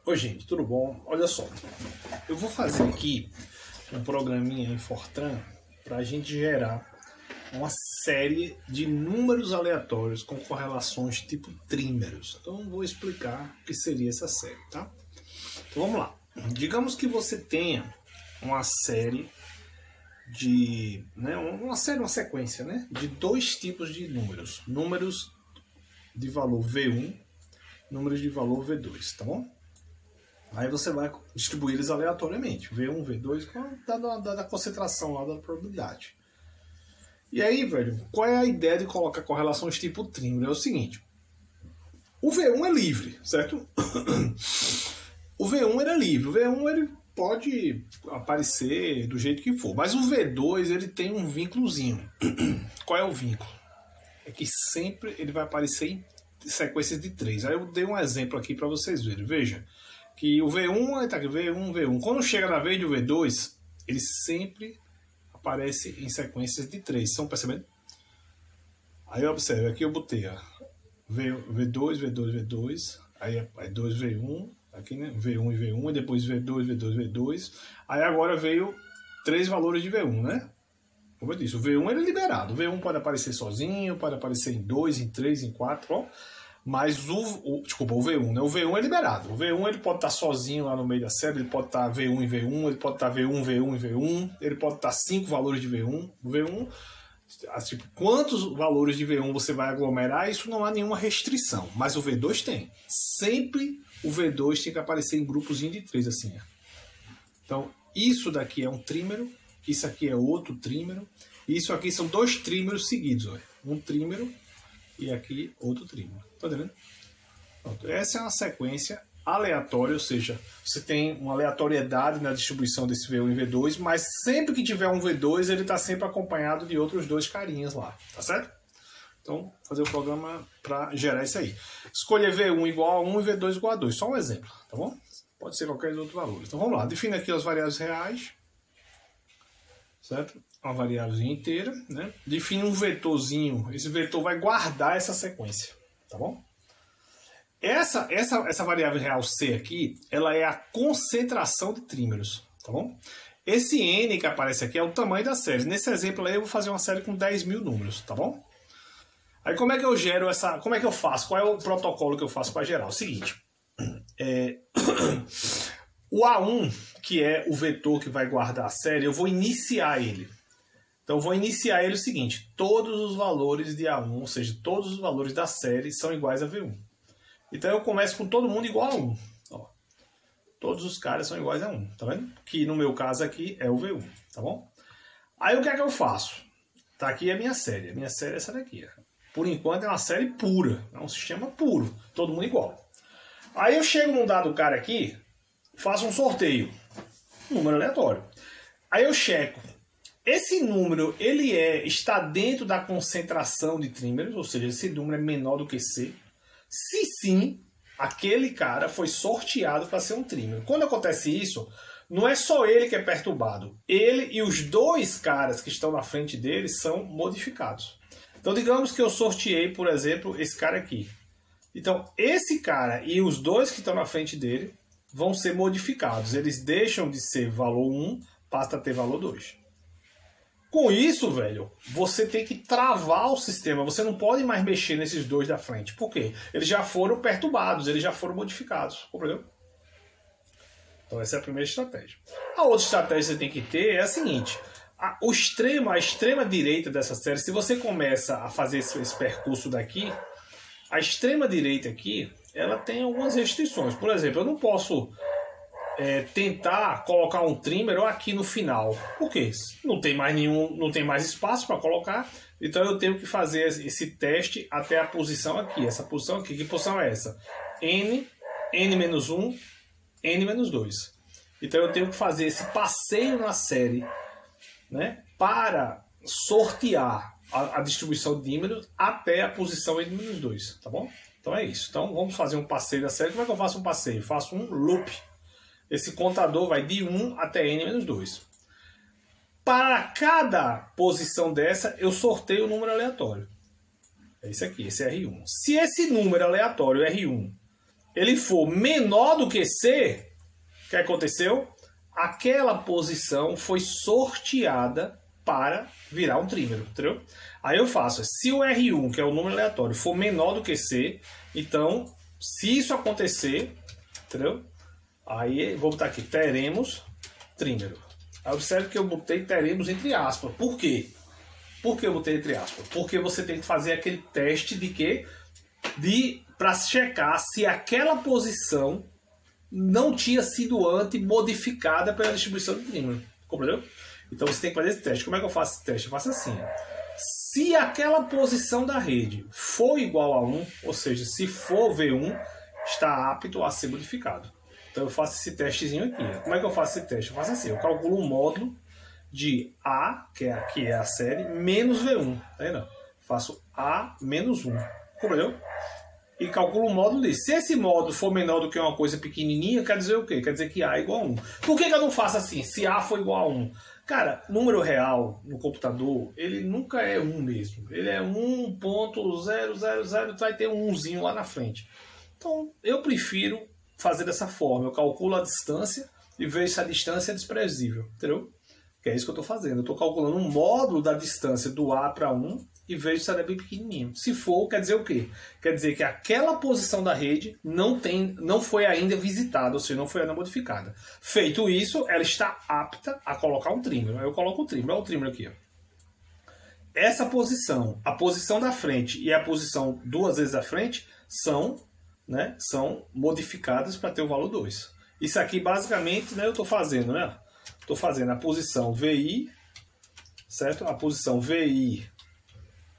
Oi gente, tudo bom? Olha só, eu vou fazer aqui um programinha em Fortran para a gente gerar uma série de números aleatórios com correlações tipo trímeros. Então eu vou explicar o que seria essa série, tá? Então vamos lá. Digamos que você tenha uma série de, uma sequência, de dois tipos de números. Números de valor V1, números de valor V2, tá bom? Aí você vai distribuir eles aleatoriamente, V1, V2, da concentração lá da probabilidade. E aí, velho, qual é a ideia de colocar correlações tipo trímero? É o seguinte, o V1 é livre, certo? O V1 ele é livre, o V1 ele pode aparecer do jeito que for, mas o V2 ele tem um vínculozinho. Qual é o vínculo? É que sempre ele vai aparecer em sequências de 3. Aí eu dei um exemplo aqui para vocês verem. Veja que o V1, tá aqui, V1, V1. Quando chega na vez do V2, ele sempre aparece em sequências de 3. Estão percebendo? Aí observe, aqui eu botei V2, V2, V2, aí 2, V1, aqui, né? V1 e V1, e depois V2, V2, V2. Aí agora veio 3 valores de V1, né? Como eu disse, o V1 ele é liberado. O V1 pode aparecer sozinho, pode aparecer em 2, em 3, em 4, ó. Mas o V1, né? O V1 é liberado. O V1 ele pode estar sozinho lá no meio da série, ele pode estar V1 em V1, ele pode estar V1, V1 em V1, ele pode estar 5 valores de V1. O V1, tipo, quantos valores de V1 você vai aglomerar, isso não há nenhuma restrição. Mas o V2 tem. Sempre o V2 tem que aparecer em grupos de 3, assim. Ó. Então, isso daqui é um trímero, isso aqui é outro trímero, e isso aqui são 2 trímeros seguidos. Ó. Um trímero e aqui outro trímero. Tá entendendo? Pronto. Essa é uma sequência aleatória, ou seja, você tem uma aleatoriedade na distribuição desse V1 e V2, mas sempre que tiver um V2, ele está sempre acompanhado de outros 2 carinhas lá, tá certo? Então, fazer o programa para gerar isso aí. Escolher V1 igual a 1 e V2 igual a 2, só um exemplo, tá bom? Pode ser qualquer outro valor. Então vamos lá, define aqui as variáveis reais, certo? Uma variável inteira, né? Define um vetorzinho, esse vetor vai guardar essa sequência, tá bom? Essa variável real C aqui, ela é a concentração de trímeros, tá bom? Esse N que aparece aqui é o tamanho da série. Nesse exemplo aí eu vou fazer uma série com 10.000 números, tá bom? Aí como é que eu gero essa... Como é que eu faço? Qual é o protocolo que eu faço para gerar? O seguinte, o A1, que é o vetor que vai guardar a série, eu vou iniciar ele. Então eu vou iniciar ele o seguinte, todos os valores de A1, ou seja, todos os valores da série são iguais a V1. Então eu começo com todo mundo igual a 1. Ó, todos os caras são iguais a 1, tá vendo? Que no meu caso aqui é o V1, tá bom? Aí o que é que eu faço? Tá aqui a minha série é essa daqui. Por enquanto é uma série pura, é um sistema puro, todo mundo igual. Aí eu chego num dado cara aqui, faço um sorteio, número aleatório. Aí eu checo. Esse número, ele está dentro da concentração de trímeros, ou seja, esse número é menor do que C. Se sim, aquele cara foi sorteado para ser um trímero. Quando acontece isso, não é só ele que é perturbado. Ele e os 2 caras que estão na frente dele são modificados. Então, digamos que eu sorteei, por exemplo, esse cara aqui. Então, esse cara e os 2 que estão na frente dele vão ser modificados. Eles deixam de ser valor 1, passa a ter valor 2. Com isso, velho, você tem que travar o sistema. Você não pode mais mexer nesses 2 da frente. Por quê? Eles já foram perturbados, eles já foram modificados. Compreendeu? Então essa é a primeira estratégia. A outra estratégia que você tem que ter é a seguinte. A extrema direita dessa série, se você começa a fazer esse percurso daqui, a extrema direita aqui, ela tem algumas restrições. Por exemplo, eu não posso... tentar colocar um trímero aqui no final. Por quê? Não tem mais espaço para colocar, então eu tenho que fazer esse teste até a posição aqui. Essa posição aqui, que posição é essa? N, N-1, N-2. Então eu tenho que fazer esse passeio na série, né, para sortear a distribuição de dímeros até a posição N-2, tá bom? Então é isso. Então vamos fazer um passeio da série. Como é que eu faço um passeio? Eu faço um loop. Esse contador vai de 1 até N-2. Para cada posição dessa, eu sorteio o número aleatório. É esse aqui, esse R1. Se esse número aleatório, R1, ele for menor do que C, o que aconteceu? Aquela posição foi sorteada para virar um trímero, entendeu? Aí eu faço, se o R1, que é o número aleatório, for menor do que C, então, se isso acontecer, entendeu? Aí, vou botar aqui, teremos trímero. Aí observe que eu botei teremos entre aspas. Por quê? Por que eu botei entre aspas? Porque você tem que fazer aquele teste de quê? Para checar se aquela posição não tinha sido antes modificada pela distribuição do trímero. Compreendeu? Então você tem que fazer esse teste. Como é que eu faço esse teste? Eu faço assim. Se aquela posição da rede for igual a 1, ou seja, se for V1, está apto a ser modificado. Então eu faço esse testezinho aqui. Como é que eu faço esse teste? Eu faço assim, eu calculo um módulo de A, que é a série, menos V1. Tá vendo? Faço A menos 1. Compreendeu? E calculo o módulo disso. Se esse módulo for menor do que uma coisa pequenininha, quer dizer o quê? Quer dizer que A é igual a 1. Por que eu não faço assim? Se A for igual a 1. Cara, número real no computador, ele nunca é 1 mesmo. Ele é 1.000, vai ter um 1zinho lá na frente. Então, eu prefiro fazer dessa forma. Eu calculo a distância e vejo se a distância é desprezível. Entendeu? Que é isso que eu estou fazendo. Eu estou calculando um módulo da distância do A para 1 e vejo se ela é bem pequenininho. Se for, quer dizer o quê? Quer dizer que aquela posição da rede não foi ainda visitada, ou seja, não foi ainda modificada. Feito isso, ela está apta a colocar um trímero. Aí eu coloco o trímero. Olha o trímero aqui. Ó. Essa posição, a posição da frente e a posição duas vezes da frente são modificadas para ter o valor 2. Isso aqui, basicamente, né, eu estou fazendo, né? Estou fazendo a posição VI, certo? A posição VI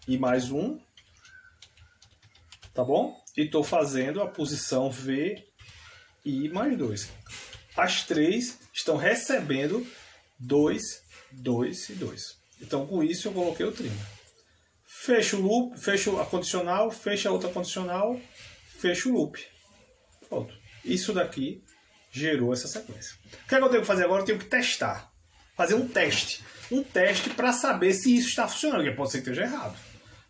e mais 1, tá bom? E estou fazendo a posição V e mais 2. As três estão recebendo 2, 2 e 2. Então, com isso, eu coloquei o trímero. Fecho o loop, fecho a condicional, fecho a outra condicional, fecho o loop. Pronto. Isso daqui gerou essa sequência. O que é que eu tenho que fazer agora? Eu tenho que testar. Fazer um teste. Um teste para saber se isso está funcionando, porque pode ser que esteja errado.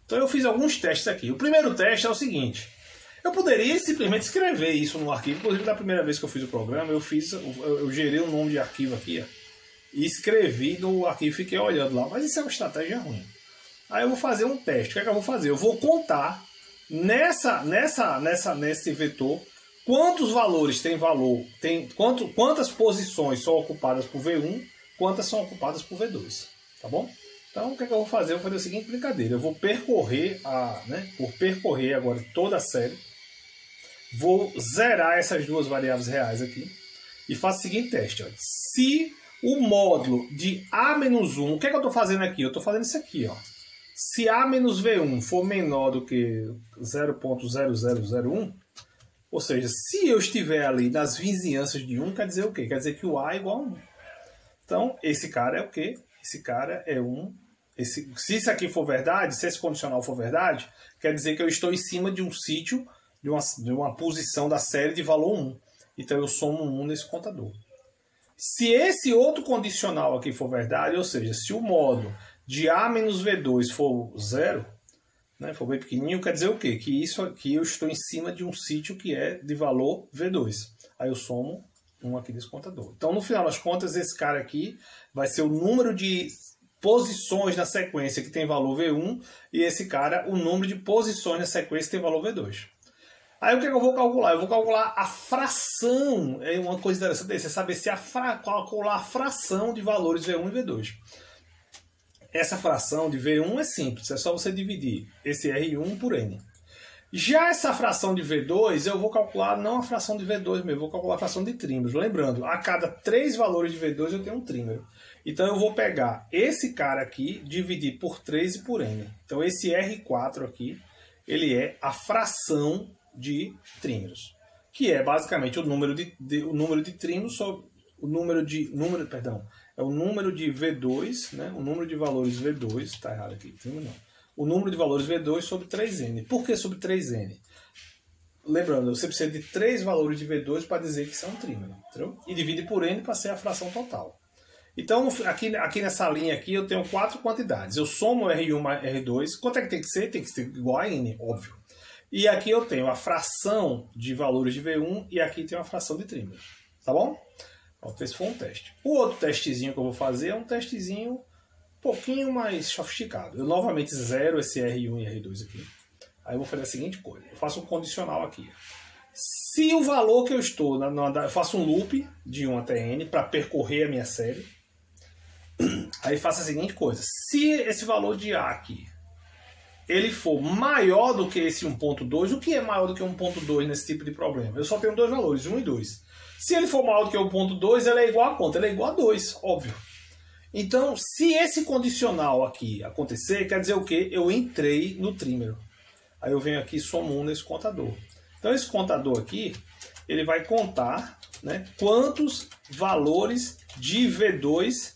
Então eu fiz alguns testes aqui. O primeiro teste é o seguinte. Eu poderia simplesmente escrever isso no arquivo. Inclusive, da primeira vez que eu fiz o programa, eu gerei um nome de arquivo aqui, ó, e escrevi no arquivo e fiquei olhando lá. Mas isso é uma estratégia ruim. Aí eu vou fazer um teste. O que é que eu vou fazer? Eu vou contar nesse vetor quantos valores tem valor, quantas posições são ocupadas por V1, quantas são ocupadas por V2. Tá bom? Então, o que é que eu vou fazer? Eu vou fazer a seguinte brincadeira. Eu vou percorrer agora toda a série. Vou zerar essas duas variáveis reais aqui. E faço o seguinte teste. Ó. Se o módulo de A-1, o que é que eu estou fazendo aqui? Eu estou fazendo isso aqui. Ó. Se A menos V1 for menor do que 0.0001, ou seja, se eu estiver ali nas vizinhanças de 1, quer dizer o quê? Quer dizer que o A é igual a 1. Então, esse cara é o quê? Esse cara é 1. Se isso aqui for verdade, se esse condicional for verdade, quer dizer que eu estou em cima de um sítio, de uma posição da série de valor 1. Então eu somo 1 nesse contador. Se esse outro condicional aqui for verdade, ou seja, se o módulo de A menos V2 for 0, né, for bem pequenininho, quer dizer o quê? Que isso aqui eu estou em cima de um sítio que é de valor V2. Aí eu somo 1 aqui desse contador. Então, no final das contas, esse cara aqui vai ser o número de posições na sequência que tem valor V1 e esse cara, o número de posições na sequência que tem valor V2. Aí o que eu vou calcular? Eu vou calcular a fração. É uma coisa interessante é saber se calcular a fração de valores V1 e V2. Essa fração de V1 é simples, é só você dividir esse R1 por N. Já essa fração de V2, eu vou calcular não a fração de V2 mesmo, eu vou calcular a fração de trímeros. Lembrando, a cada 3 valores de V2 eu tenho um trímero. Então eu vou pegar esse cara aqui, dividir por 3 e por N. Então esse R4 aqui, ele é a fração de trímeros, que é basicamente o número de trímeros sobre o número de V2, né? O número de valores V2, está errado aqui, trímero não. O número de valores V2 sobre 3N. Por que sobre 3N? Lembrando, você precisa de 3 valores de V2 para dizer que isso é um trímero, entendeu? E divide por N para ser a fração total. Então, aqui nessa linha aqui, eu tenho 4 quantidades. Eu somo R1 mais R2. Quanto é que tem que ser? Tem que ser igual a N, óbvio. E aqui eu tenho a fração de valores de V1 e aqui tem uma fração de trímeros. Tá bom? Pronto, esse foi um teste. O outro testezinho que eu vou fazer é um testezinho um pouquinho mais sofisticado. Eu novamente zero esse R1 e R2 aqui. Aí eu vou fazer a seguinte coisa. Eu faço um condicional aqui. Se o valor que eu estou... eu faço um loop de 1 até N para percorrer a minha série. Aí faço a seguinte coisa. Se esse valor de A aqui ele for maior do que esse 1.2, o que é maior do que 1.2 nesse tipo de problema? Eu só tenho dois valores, 1 e 2. Se ele for maior do que 1.2, ele é igual a quanto? Ele é igual a 2, óbvio. Então, se esse condicional aqui acontecer, quer dizer o quê? Eu entrei no trímero. Aí eu venho aqui e somo 1 nesse contador. Então, esse contador aqui, ele vai contar, né, quantos valores de V2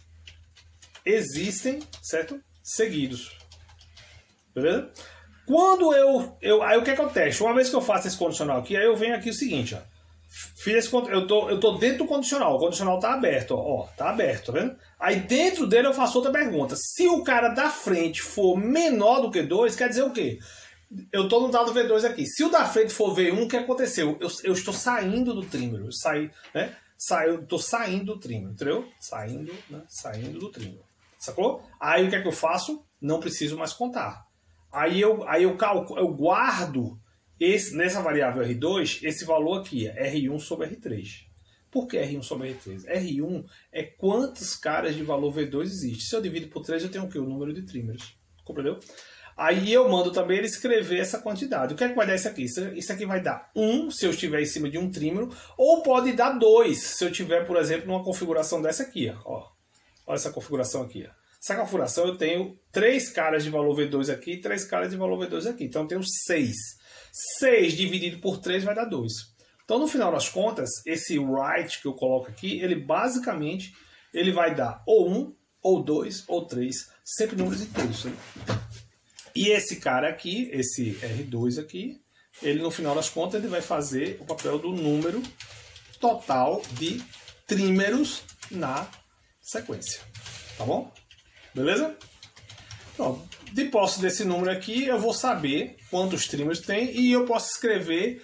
existem, certo? Seguidos. Beleza? Quando aí o que é que eu testo? Uma vez que eu faço esse condicional aqui, aí eu venho aqui o seguinte, ó. Eu tô dentro do condicional, o condicional tá aberto, ó, tá aberto, tá vendo? Aí dentro dele eu faço outra pergunta. Se o cara da frente for menor do que 2, quer dizer o quê? Eu tô no dado V2 aqui. Se o da frente for V1, o que aconteceu? Eu estou saindo do trímero, eu tô saindo do trímero, entendeu? Saindo do trímero. Sacou? Aí o que é que eu faço? Não preciso mais contar. Aí eu guardo nessa variável R2, esse valor aqui é R1 sobre R3. Por que R1 sobre R3? R1 é quantos caras de valor V2 existe. Se eu divido por 3, eu tenho o quê? O número de trímeros. Compreendeu? Aí eu mando também ele escrever essa quantidade. O que é que vai dar isso aqui? Isso aqui vai dar 1 se eu estiver em cima de um trímero, ou pode dar 2 se eu tiver, por exemplo, numa configuração dessa aqui. Ó. Olha essa configuração aqui. Ó. Essa configuração eu tenho 3 caras de valor V2 aqui e 3 caras de valor V2 aqui. Então eu tenho 6. 6 dividido por 3 vai dar 2. Então no final das contas, esse write que eu coloco aqui, ele basicamente ele vai dar ou 1, ou 2, ou 3, sempre números inteiros. Né? E esse cara aqui, esse R2 aqui, ele no final das contas ele vai fazer o papel do número total de trímeros na sequência. Tá bom? Beleza? Então, de posse desse número aqui, eu vou saber quantos trímeros tem e eu posso escrever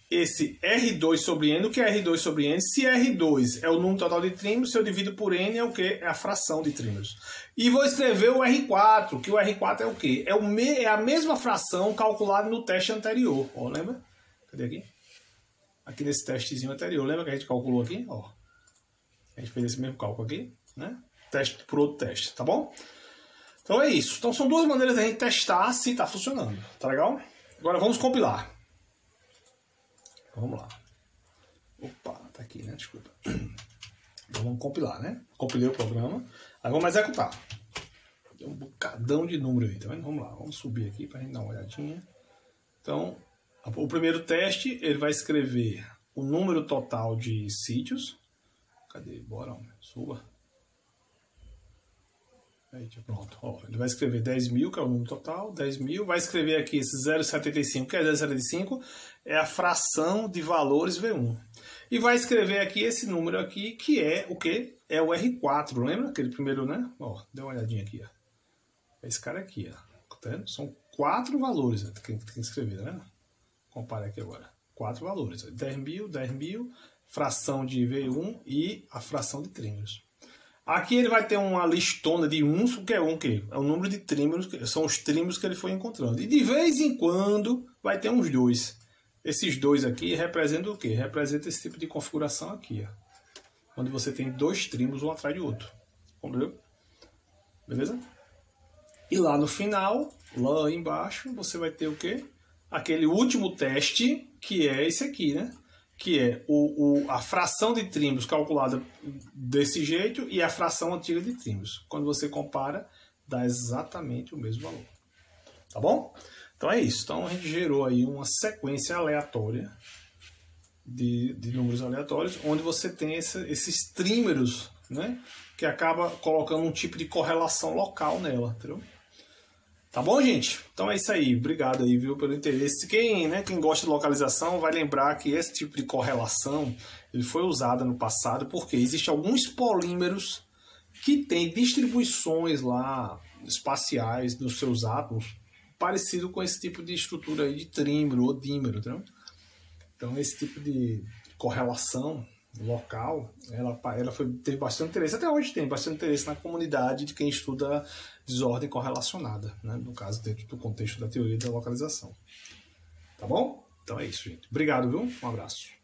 esse R2 sobre N. O que é R2 sobre N? Se R2 é o número total de trímeros, se eu divido por N é o que? É a fração de trímeros. E vou escrever o R4, que o R4 é o quê? É a mesma fração calculada no teste anterior. Ó, lembra? Cadê aqui? Aqui nesse testezinho anterior. Lembra que a gente calculou aqui? Ó, a gente fez esse mesmo cálculo aqui, né? Teste por outro teste, tá bom? Então é isso. Então são duas maneiras de a gente testar se está funcionando. Tá legal? Agora vamos compilar. Vamos lá. Opa, tá aqui, né? Desculpa. Então vamos compilar, né? Compilei o programa. Aí vamos executar. Tem um bocadão de número aí, tá vendo? Vamos lá, vamos subir aqui pra gente dar uma olhadinha. Então, o primeiro teste, ele vai escrever o número total de sítios. Cadê? Bora, suba. Aí, pronto. Ó, ele vai escrever 10.000, que é o número total, 10.000. Vai escrever aqui esse 0,75, que é 0,75, é a fração de valores V1. E vai escrever aqui esse número aqui, que é o quê? É o R4, lembra? Aquele primeiro, né? Ó, dê uma olhadinha aqui, ó. Esse cara aqui, ó. Tá vendo? São 4 valores que tem que escrever, tá vendo? Compare aqui agora. 4 valores. 10.000, 10.000, fração de V1 e a fração de trímeros. Aqui ele vai ter uma listona de uns, o que é um quê? É o número de trímeros, são os trímeros que ele foi encontrando. E de vez em quando vai ter uns 2. Esses 2 aqui representam o quê? Representa esse tipo de configuração aqui, ó. Onde você tem 2 trímeros um atrás do outro. Entendeu? Beleza? E lá no final, lá embaixo, você vai ter o quê? Aquele último teste, que é esse aqui, né? Que é a fração de trímeros calculada desse jeito e a fração antiga de trímeros. Quando você compara, dá exatamente o mesmo valor. Tá bom? Então é isso. Então a gente gerou aí uma sequência aleatória de números aleatórios, onde você tem esses trímeros, né? Que acaba colocando um tipo de correlação local nela, entendeu? Tá bom, gente? Então é isso aí. Obrigado aí, viu, pelo interesse. Quem gosta de localização vai lembrar que esse tipo de correlação ele foi usado no passado porque existem alguns polímeros que têm distribuições lá espaciais nos seus átomos parecido com esse tipo de estrutura aí de trímero ou dímero, entendeu? Então esse tipo de correlação local, teve bastante interesse, até hoje tem bastante interesse na comunidade de quem estuda desordem correlacionada, né? No caso, dentro do contexto da teoria da localização. Tá bom? Então é isso, gente. Obrigado, viu? Um abraço.